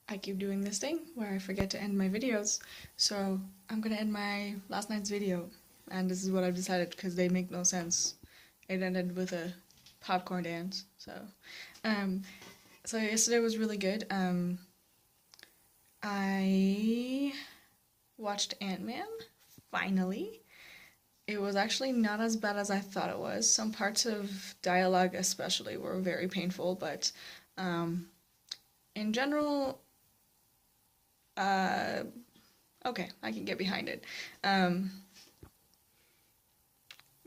I keep doing this thing where I forget to end my videos, so I'm gonna end my last night's video, and this is what I've decided because they make no sense. It ended with a popcorn dance, um, so yesterday was really good. I watched Ant-Man, finally. It was actually not as bad as I thought it was. Some parts of dialogue especially were very painful, but in general, uh, okay, I can get behind it.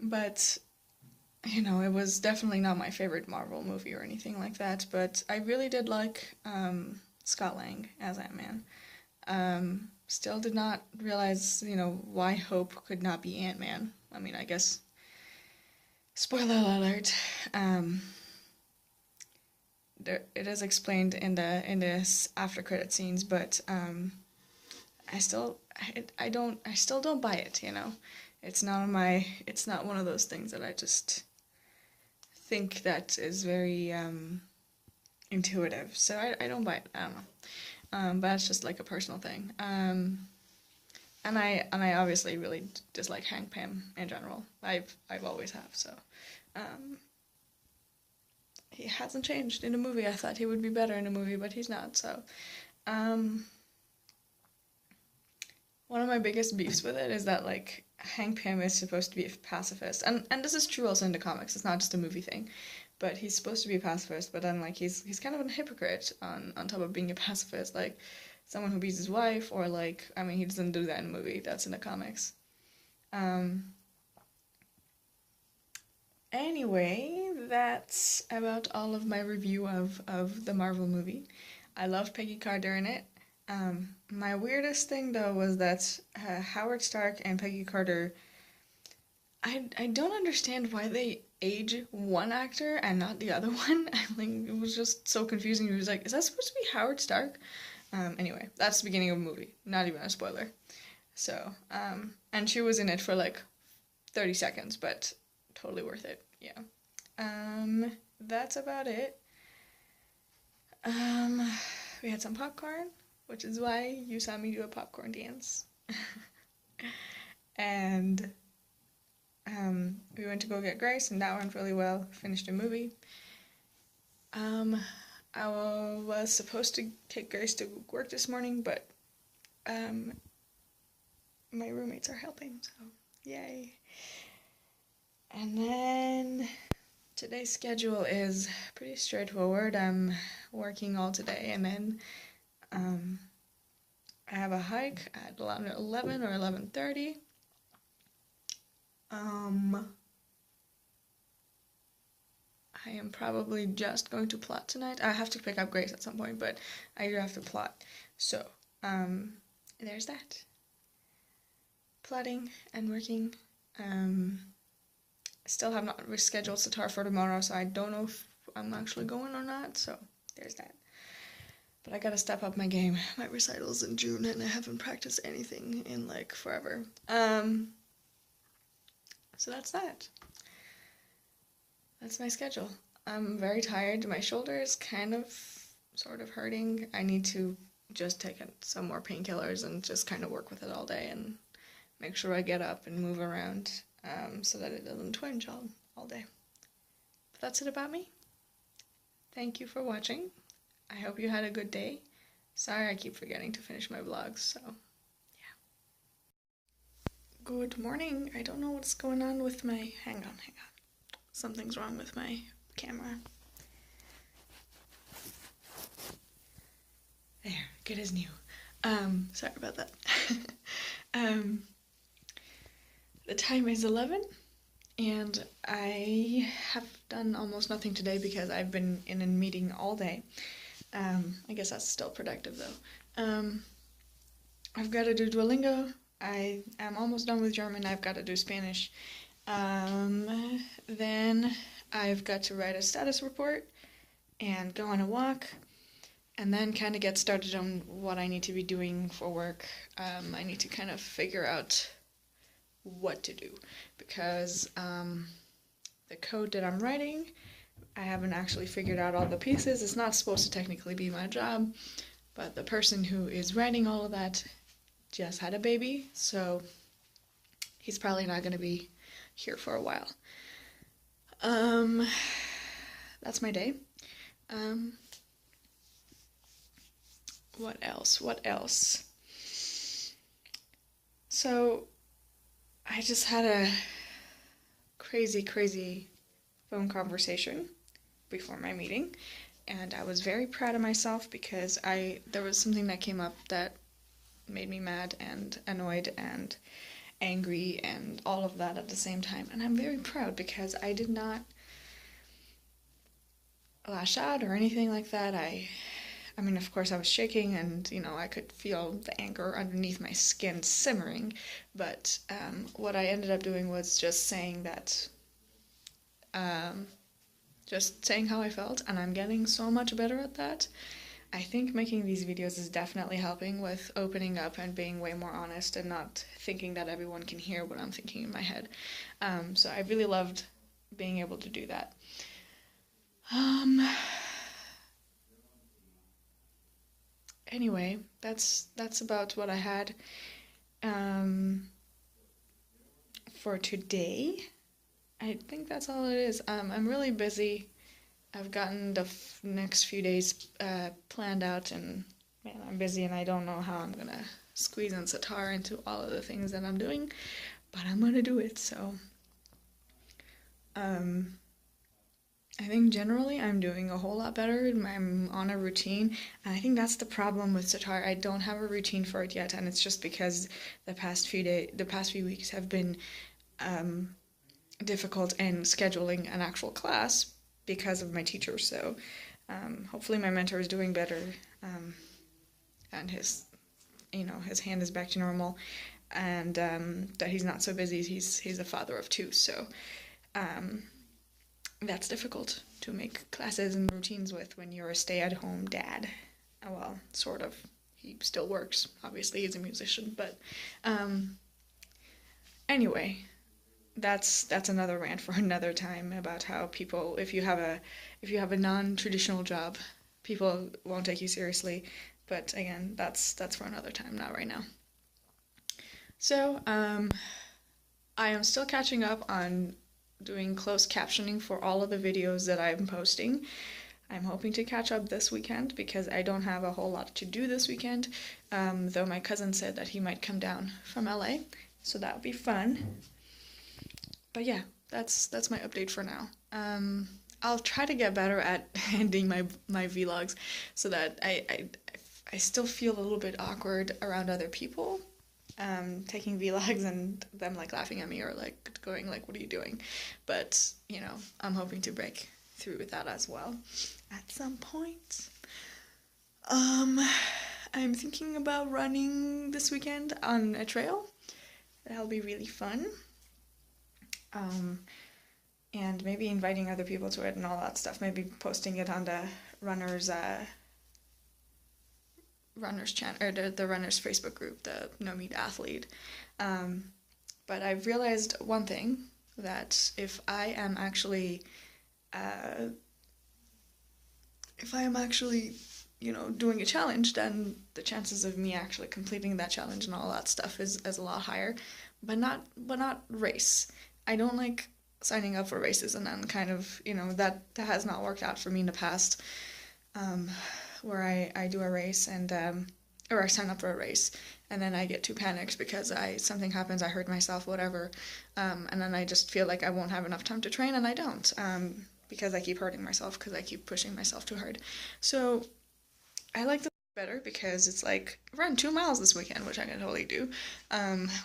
But, you know, it was definitely not my favorite Marvel movie or anything like that, but I really did like Scott Lang as Ant-Man. Still did not realize, you know, why Hope could not be Ant-Man. I mean, I guess, spoiler alert, it is explained in this after credit scenes, but I still don't buy it, you know. It's not one of those things that I just think that is very intuitive. So I don't buy it. I don't know. But that's just like a personal thing. And I obviously really dislike Hank Pym in general. I've always have. So he hasn't changed in a movie. I thought he would be better in a movie, but he's not. So one of my biggest beefs with it is that like Hank Pym is supposed to be a pacifist, and this is true also in the comics. It's not just a movie thing, but he's supposed to be a pacifist. But then like he's kind of a hypocrite on top of being a pacifist, like someone who beats his wife, or like I mean he doesn't do that in the movie. That's in the comics. Anyway, that's about all of my review of the Marvel movie. I love Peggy Carter in it. My weirdest thing though was that Howard Stark and Peggy Carter, I don't understand why they age one actor and not the other one. I think it was just so confusing. It was like, is that supposed to be Howard Stark? Anyway, that's the beginning of the movie. Not even a spoiler. So, and she was in it for like 30 seconds, but totally worth it. Yeah. That's about it. We had some popcorn, which is why you saw me do a popcorn dance. And we went to go get Grace, and that went really well. Finished a movie. I was supposed to take Grace to work this morning, but my roommates are helping, so yay. And then today's schedule is pretty straightforward. I'm working all today, and then I have a hike at 11 or 11:30. I am probably just going to plot tonight. I have to pick up Grace at some point, but I do have to plot. So, there's that. Plotting and working. Still have not rescheduled Sitar for tomorrow, so I don't know if I'm actually going or not, so there's that. But I gotta step up my game. My recital's in June, and I haven't practiced anything in, like, forever. So that's that. That's my schedule. I'm very tired. My shoulder is kind of, sort of hurting. I need to just take some more painkillers and just kind of work with it all day and make sure I get up and move around so that it doesn't twinge all day. But that's it about me. Thank you for watching. I hope you had a good day. Sorry I keep forgetting to finish my vlogs, so yeah. Good morning. I don't know what's going on with my... Hang on. Something's wrong with my camera. There, good as new. Sorry about that. The time is 11, and I have done almost nothing today because I've been in a meeting all day. I guess that's still productive though. I've got to do Duolingo. I am almost done with German. I've got to do Spanish. Then I've got to write a status report and go on a walk, and then kind of get started on what I need to be doing for work. I need to kind of figure out what to do, because the code that I'm writing, I haven't actually figured out all the pieces. It's not supposed to technically be my job, but the person who is writing all of that just had a baby, so he's probably not going to be here for a while. That's my day. What else? So, I just had a crazy phone conversation before my meeting, and I was very proud of myself because there was something that came up that made me mad and annoyed and angry and all of that at the same time, and I'm very proud because I did not lash out or anything like that. I mean, of course I was shaking and, I could feel the anger underneath my skin simmering, but what I ended up doing was just saying that, just saying how I felt, and I'm getting so much better at that. I think making these videos is definitely helping with opening up and being way more honest and not thinking that everyone can hear what I'm thinking in my head. So I really loved being able to do that. Anyway, that's about what I had for today. I think that's all it is. I'm really busy. I've gotten the next few days planned out, and man, I'm busy and I don't know how I'm gonna squeeze in sitar into all of the things that I'm doing, but I'm gonna do it. So I think generally I'm doing a whole lot better. I'm on a routine, and I think that's the problem with sitar. I don't have a routine for it yet, and it's just because the past few weeks have been difficult in scheduling an actual class because of my teacher. So hopefully my mentor is doing better, and his hand is back to normal, and that he's not so busy. He's a father of two, so that's difficult to make classes and routines with when you're a stay-at-home dad. Well, sort of. He still works. Obviously, he's a musician, but anyway, that's another rant for another time about how people, if you have a non-traditional job, people won't take you seriously. But again, that's for another time, not right now. So, I am still catching up on doing closed captioning for all of the videos that I'm posting. I'm hoping to catch up this weekend because I don't have a whole lot to do this weekend, though my cousin said that he might come down from LA, so that would be fun. But yeah, that's my update for now. I'll try to get better at ending my vlogs so that I still feel a little bit awkward around other people, taking vlogs and them laughing at me or going what are you doing? But I'm hoping to break through with that as well at some point. I'm thinking about running this weekend on a trail. That'll be really fun. And maybe inviting other people to it and all that stuff. Maybe posting it on the runners channel, or the runners Facebook group, the No Meat Athlete. But I've realized one thing, that if I am actually doing a challenge, then the chances of me actually completing that challenge and all that stuff is a lot higher. But not race. I don't like signing up for races and then kind of, that has not worked out for me in the past, where I do a race and, or I sign up for a race and then I get too panicked because something happens, I hurt myself, whatever, and then I just feel like I won't have enough time to train, and I don't, because I keep hurting myself because I keep pushing myself too hard. So I like this better because it's run 2 miles this weekend, which I can totally do,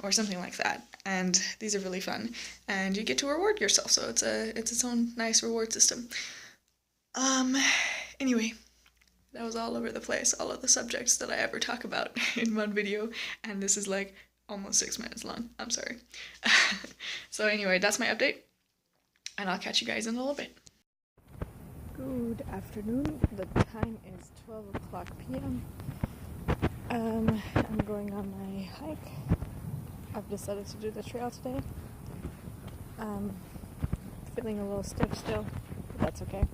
or something like that, and these are really fun, and you get to reward yourself, so it's its own nice reward system. Anyway, that was all over the place, all of the subjects that I ever talk about in one video, and this is almost 6 minutes long. I'm sorry. So anyway, that's my update, and I'll catch you guys in a little bit. Good afternoon. The time is 12 o'clock p.m. I'm going on my hike. I've decided to do the trail today. Feeling a little stiff still, but that's okay.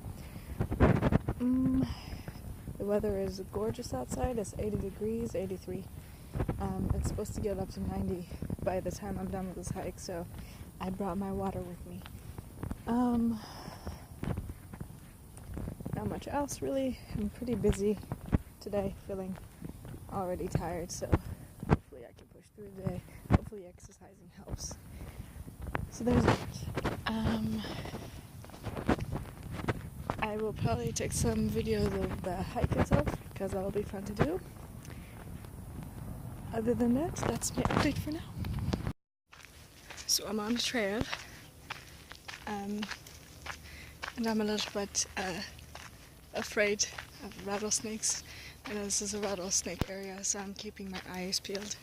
The weather is gorgeous outside. It's 80 degrees, 83. It's supposed to get up to 90 by the time I'm done with this hike, so I brought my water with me. Not much else really. I'm pretty busy today, feeling already tired, so hopefully I can push through the day. Hopefully exercising helps. So there's that. I will probably take some videos of the hike itself, because that'll be fun to do. Other than that, that's my update for now. So I'm on the trail, and I'm a little bit afraid of rattlesnakes. I know this is a rattlesnake area, so I'm keeping my eyes peeled.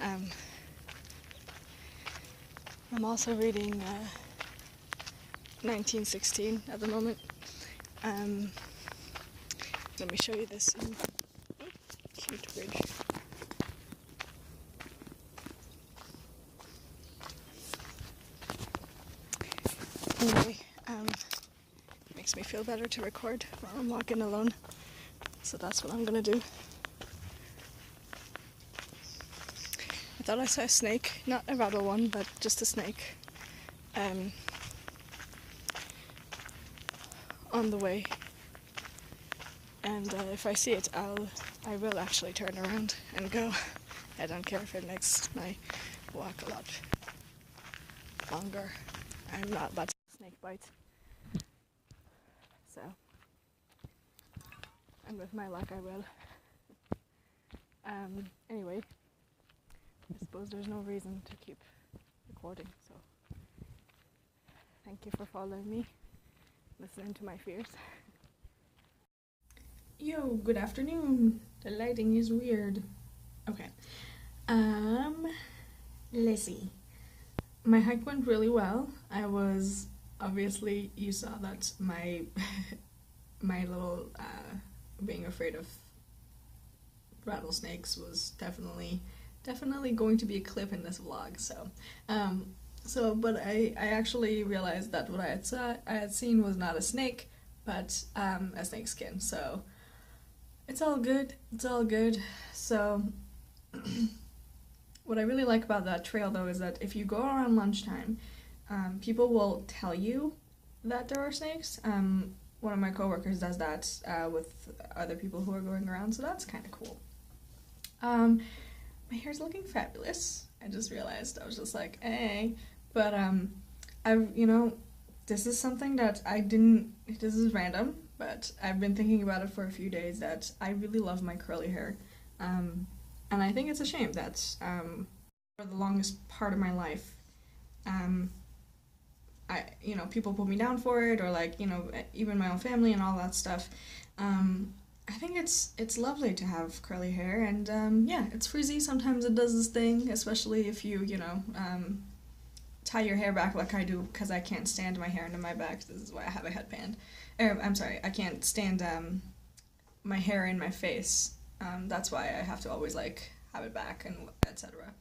I'm also reading 1916 at the moment. Let me show you this cute bridge. Anyway, it makes me feel better to record while I'm walking alone, so that's what I'm gonna do. I thought I saw a snake, not a rattle one, but just a snake, on the way. And if I see it, I will actually turn around and go. I don't care if it makes my walk a lot longer. I'm not about to snake bite. So, and with my luck I will. Anyway, I suppose there's no reason to keep recording, so thank you for following me, listening to my fears. Yo, good afternoon. The lighting is weird. Okay. Let's see. My hike went really well. I was, obviously, you saw that my my little being afraid of rattlesnakes was definitely going to be a clip in this vlog. But I actually realized that what I had seen was not a snake, but a snake skin. So it's all good. It's all good. So what I really like about that trail, though, is that if you go around lunchtime, people will tell you that there are snakes. One of my coworkers does that with other people who are going around, so that's kind of cool. My hair's looking fabulous. I just realized. I was just like, hey. But this is something that this is random, but I've been thinking about it for a few days, that I really love my curly hair. And I think it's a shame that for the longest part of my life, people put me down for it, or even my own family and all that stuff. I think it's lovely to have curly hair, and yeah, it's frizzy. Sometimes it does this thing, especially if you tie your hair back like I do, because I can't stand my hair into my back. This is why I have a headband. I'm sorry, I can't stand my hair in my face. That's why I have to always have it back and etc.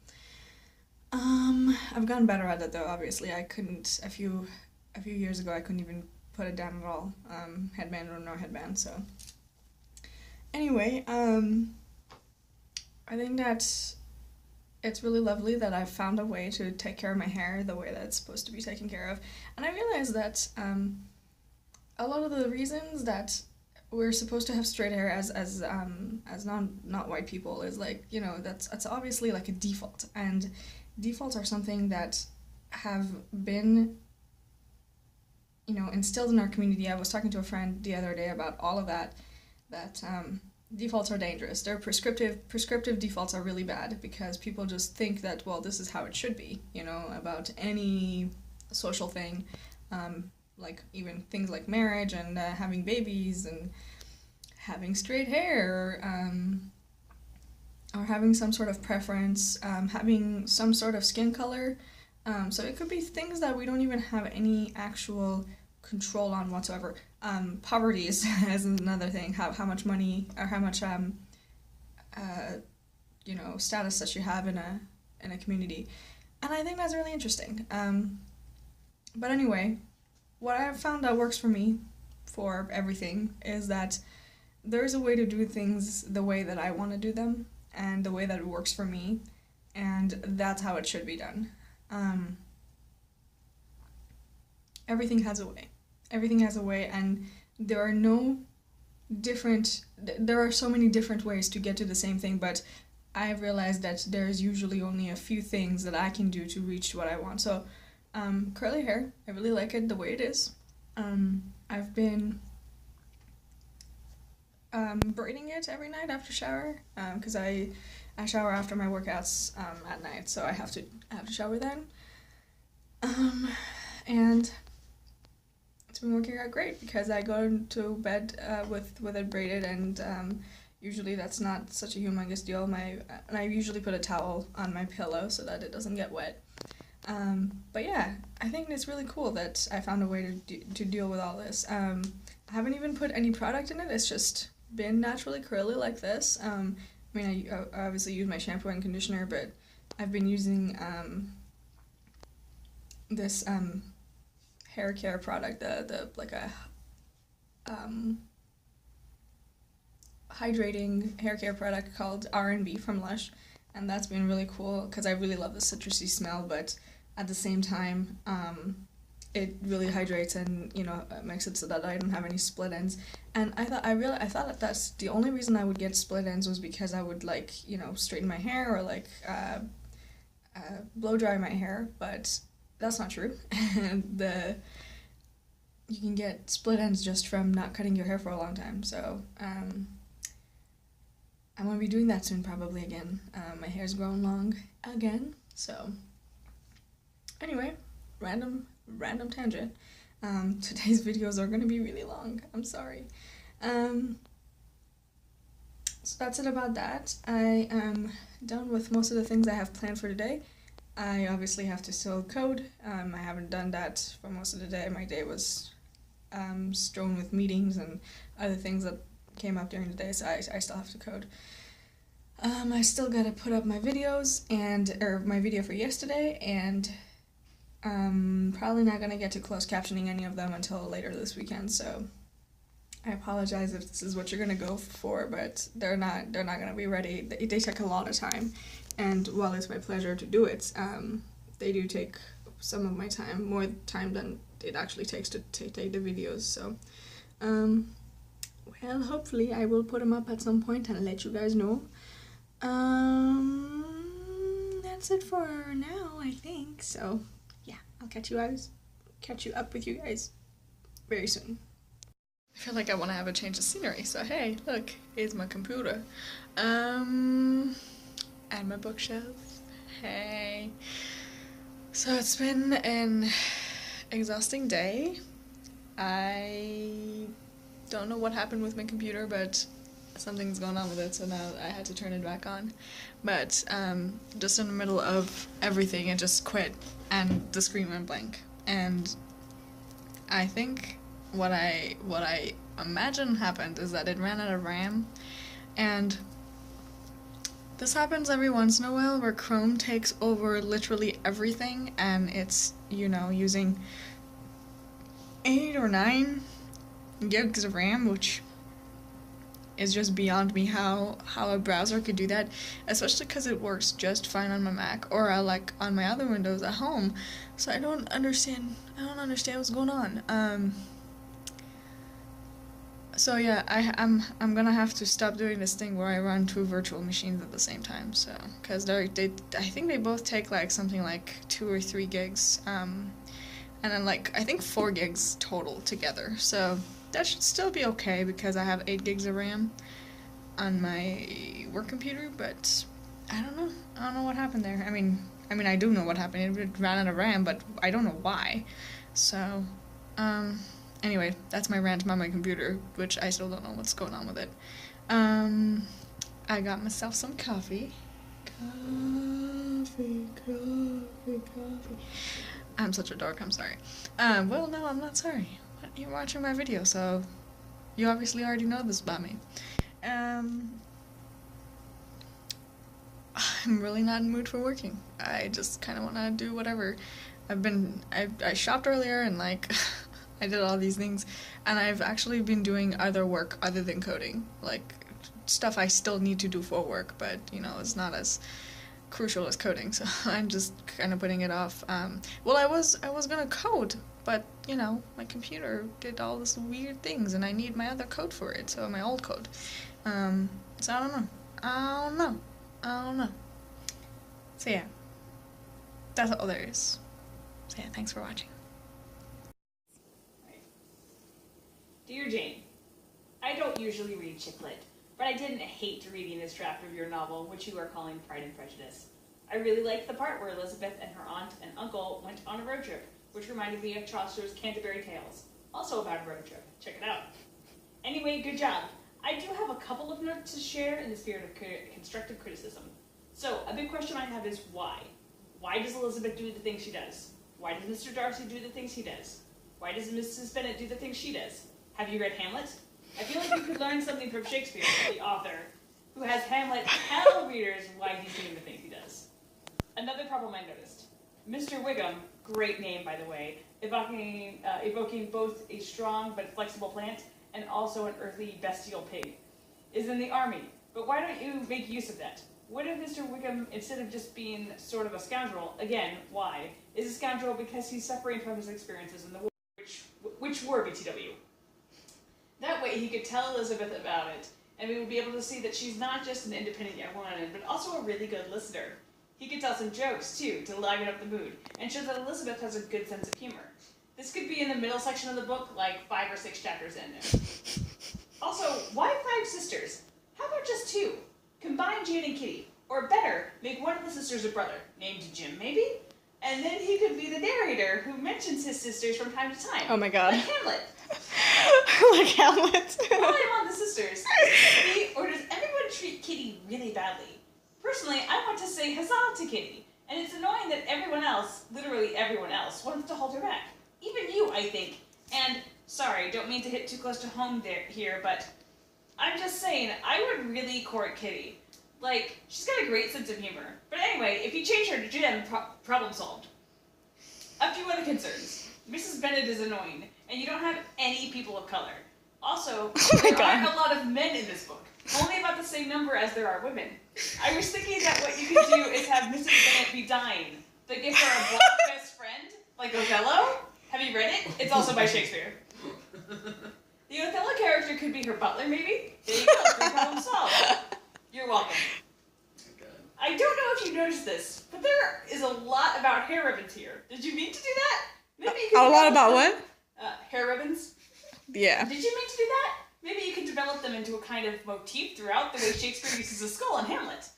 I've gotten better at it, though. Obviously, I couldn't a few years ago. I couldn't even put it down at all, headband or no headband. So anyway, I think that it's really lovely that I've found a way to take care of my hair the way that it's supposed to be taken care of, and I realized that a lot of the reasons that we're supposed to have straight hair as not white people is that's obviously a default, and defaults are something that have been instilled in our community. I was talking to a friend the other day about all of that defaults are dangerous. They're prescriptive defaults are really bad, because people just think that, well, this is how it should be, about any social thing, even things like marriage and having babies and having straight hair, or having some sort of preference, having some sort of skin color. So it could be things that we don't even have any actual control on whatsoever. Poverty is another thing. How much money, or how much status that you have in a community, and I think that's really interesting. But anyway, what I have found that works for me for everything is that there's a way to do things the way that I want to do them and the way that it works for me, and that's how it should be done. Um, Everything has a way. Everything has a way, and there are no there are so many different ways to get to the same thing, but I've realized that there's usually only a few things that I can do to reach what I want. So, curly hair, I really like it the way it is. I've been braiding it every night after shower, because I shower after my workouts at night, so I have to shower then. And it's been working out great because I go to bed with it braided, and usually that's not such a humongous deal. And I usually put a towel on my pillow so that it doesn't get wet. But yeah, I think it's really cool that I found a way to deal with all this. I haven't even put any product in it. It's just been naturally curly like this. I mean, I obviously use my shampoo and conditioner, but I've been using this hair care product, the like a hydrating hair care product called R&B from Lush, and that's been really cool because I really love the citrusy smell, but at the same time, it really hydrates and makes it so that I don't have any split ends. And I thought that that's the only reason I would get split ends was because I would like straighten my hair or like blow dry my hair, but that's not true. And you can get split ends just from not cutting your hair for a long time. So I'm gonna be doing that soon probably again. My hair's growing long again. So anyway, random tangent. Today's videos are gonna be really long. I'm sorry. So that's it about that. I am done with most of the things I have planned for today. I obviously have to still code. I haven't done that for most of the day. My day was strewn with meetings and other things that came up during the day, so I still have to code. I still gotta put up my videos or my video for yesterday, and probably not gonna get to closed captioning any of them until later this weekend, so I apologize if this is what you're gonna go for, but they're not gonna be ready. They take a lot of time, and while it's my pleasure to do it, they do take some of my time, more time than it actually takes to take the videos. So well, hopefully I will put them up at some point and let you guys know. That's it for now, I think. So yeah, I'll catch you up with you guys very soon. I feel like I want to have a change of scenery, so hey, look, here's my computer. And my bookshelves. Hey. So it's been an exhausting day. I don't know what happened with my computer, but something's going on with it, so now I had to turn it back on. But just in the middle of everything, it just quit, and the screen went blank. And I think what I imagine happened is that it ran out of RAM, and this happens every once in a while where Chrome takes over literally everything, and it's, using 8 or 9 gigs of RAM, which is just beyond me how a browser could do that, especially because it works just fine on my Mac or like on my other Windows at home. So I don't understand what's going on. So yeah, I'm gonna have to stop doing this thing where I run 2 virtual machines at the same time. So because I think they both take like something like 2 or 3 gigs, and then like I think 4 gigs total together. So that should still be okay because I have 8 gigs of RAM on my work computer. But I don't know what happened there. I mean I do know what happened. It ran out of RAM, but I don't know why. So anyway, that's my rant about my computer, which I still don't know what's going on with it. I got myself some coffee. Coffee. I'm such a dork, I'm sorry. Well, no, I'm not sorry. You're watching my video, so you obviously already know this about me. I'm really not in the mood for working. I just kind of want to do whatever. I shopped earlier and like I did all these things, and I've actually been doing other work other than coding, like stuff I still need to do for work, but you know, it's not as crucial as coding, so I'm just kind of putting it off. Well, I was gonna code, but you know, my computer did all this weird things, and I need my other code for it, so my old code. So I don't know. I don't know. I don't know. So yeah, that's all there is. So yeah, thanks for watching. Dear Jane, I don't usually read chick lit, but I didn't hate reading this draft of your novel, which you are calling Pride and Prejudice. I really liked the part where Elizabeth and her aunt and uncle went on a road trip, which reminded me of Chaucer's Canterbury Tales, also about a road trip. Check it out. Anyway, good job. I do have a couple of notes to share in the spirit of constructive criticism. So, a big question I have is why? Why does Elizabeth do the things she does? Why does Mr. Darcy do the things he does? Why does Mrs. Bennet do the things she does? Have you read Hamlet? I feel like you could learn something from Shakespeare, the author, who has Hamlet tell readers why he's doing the things he does. Another problem I noticed. Mr. Wiggum, great name by the way, evoking both a strong but flexible plant and also an earthly bestial pig, is in the army. But why don't you make use of that? What if Mr. Wiggum, instead of just being sort of a scoundrel, again, why, is a scoundrel because he's suffering from his experiences in the war? Which war, BTW? That way he could tell Elizabeth about it, and we would be able to see that she's not just an independent young woman, but also a really good listener. He could tell some jokes, too, to liven up the mood, and show that Elizabeth has a good sense of humor. This could be in the middle section of the book, like 5 or 6 chapters in there. Also, why 5 sisters? How about just 2? Combine Jane and Kitty, or better, make one of the sisters a brother, named Jim, maybe? And then he could be the narrator who mentions his sisters from time to time. Oh my god. Like Hamlet. Like Hamlet. While I'm on the sisters, or does everyone treat Kitty really badly? Personally, I want to say huzzah to Kitty, and it's annoying that everyone else, literally everyone else, wants to hold her back. Even you, I think. And, sorry, don't mean to hit too close to home here, but I'm just saying, I would really court Kitty. Like, she's got a great sense of humor. But anyway, if you change her to Jim, problem solved. A few other concerns. Mrs. Bennet is annoying, and you don't have any people of color. Also, there aren't a lot of men in this book. Only about the same number as there are women. I was thinking that what you could do is have Mrs. Bennet be dying, but give her a black best friend, like Othello. Have you read it? It's also by Shakespeare. The Othello character could be her butler, maybe? There you go, problem solved. You're welcome. I don't know if you noticed this, but there is a lot about hair ribbons here. Did you mean to do that? Maybe you could a lot about what? Hair ribbons. Yeah. Did you mean to do that? Maybe you could develop them into a kind of motif throughout the way Shakespeare uses a skull in Hamlet.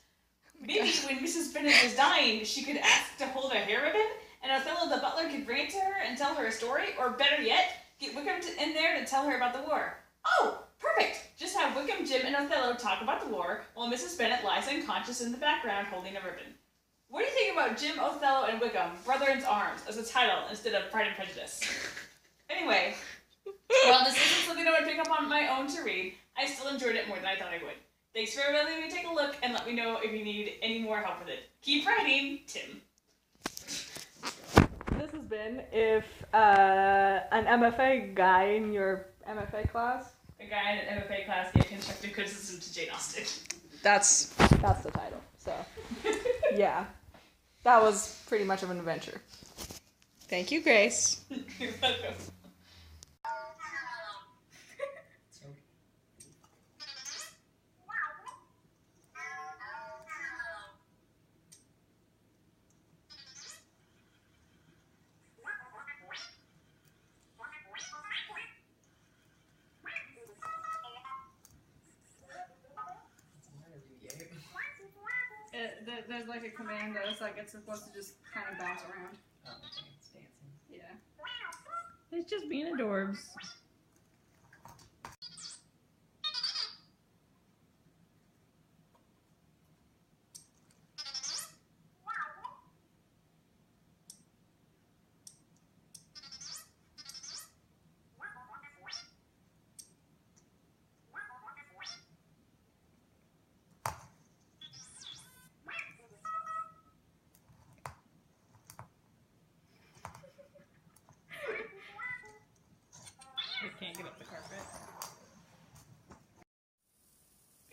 Maybe when Mrs. Bennet is dying, she could ask to hold a hair ribbon, and Othello the butler could bring it to her and tell her a story, or better yet, get Wickham in there to tell her about the war. Oh, perfect! Just have Wickham, Jim, and Othello talk about the war, while Mrs. Bennet lies unconscious in the background holding a ribbon. What do you think about Jim, Othello, and Wickham, Brother in Arms, as a title instead of Pride and Prejudice? Anyway, while this isn't something I would pick up on my own to read, I still enjoyed it more than I thought I would. Thanks for letting me take a look, and let me know if you need any more help with it. Keep writing, Tim. This has been if an MFA guy in your MFA class. A guy in an MFA class gave constructive criticism to Jane Austen. That's the title. So, yeah. That was pretty much of an adventure. Thank you, Grace. You're welcome. There's like a command that it's like it's supposed to just kind of bounce around. Oh, okay, it's dancing. Yeah. It's just being adorbs. It can't get up the carpet.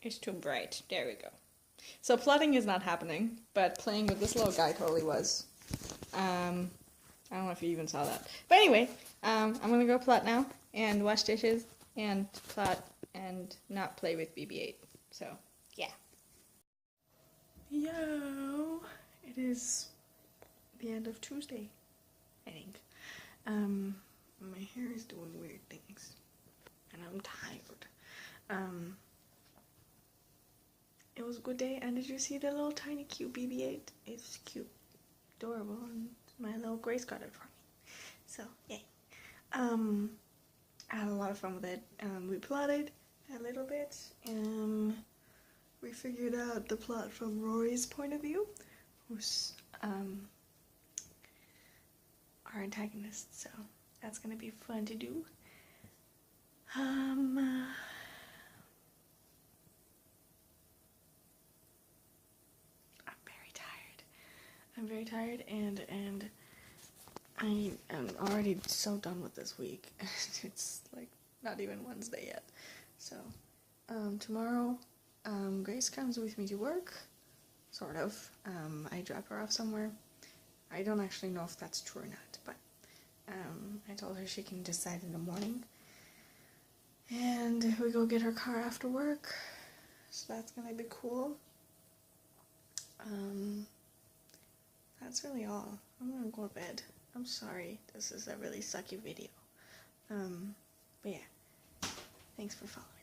It's too bright. There we go. So plotting is not happening, but playing with this little guy totally was. I don't know if you even saw that. But anyway, I'm gonna go plot now and wash dishes and plot and not play with BB8. So, yeah. Yo, it is the end of Tuesday, I think. My hair is doing weird things, and I'm tired. It was a good day, and did you see the little tiny cute BB8? It's cute, adorable, and my little Grace got it for me. So, yay. I had a lot of fun with it. We plotted a little bit. We figured out the plot from Rory's point of view, who's our antagonist, so that's gonna be fun to do. I'm very tired, and I am already so done with this week. It's like not even Wednesday yet. So, tomorrow, Grace comes with me to work, sort of. I drop her off somewhere. I don't actually know if that's true or not, but I told her she can decide in the morning. And we go get her car after work, so that's gonna be cool. That's really all. I'm gonna go to bed. I'm sorry, this is a really sucky video. But yeah, thanks for following.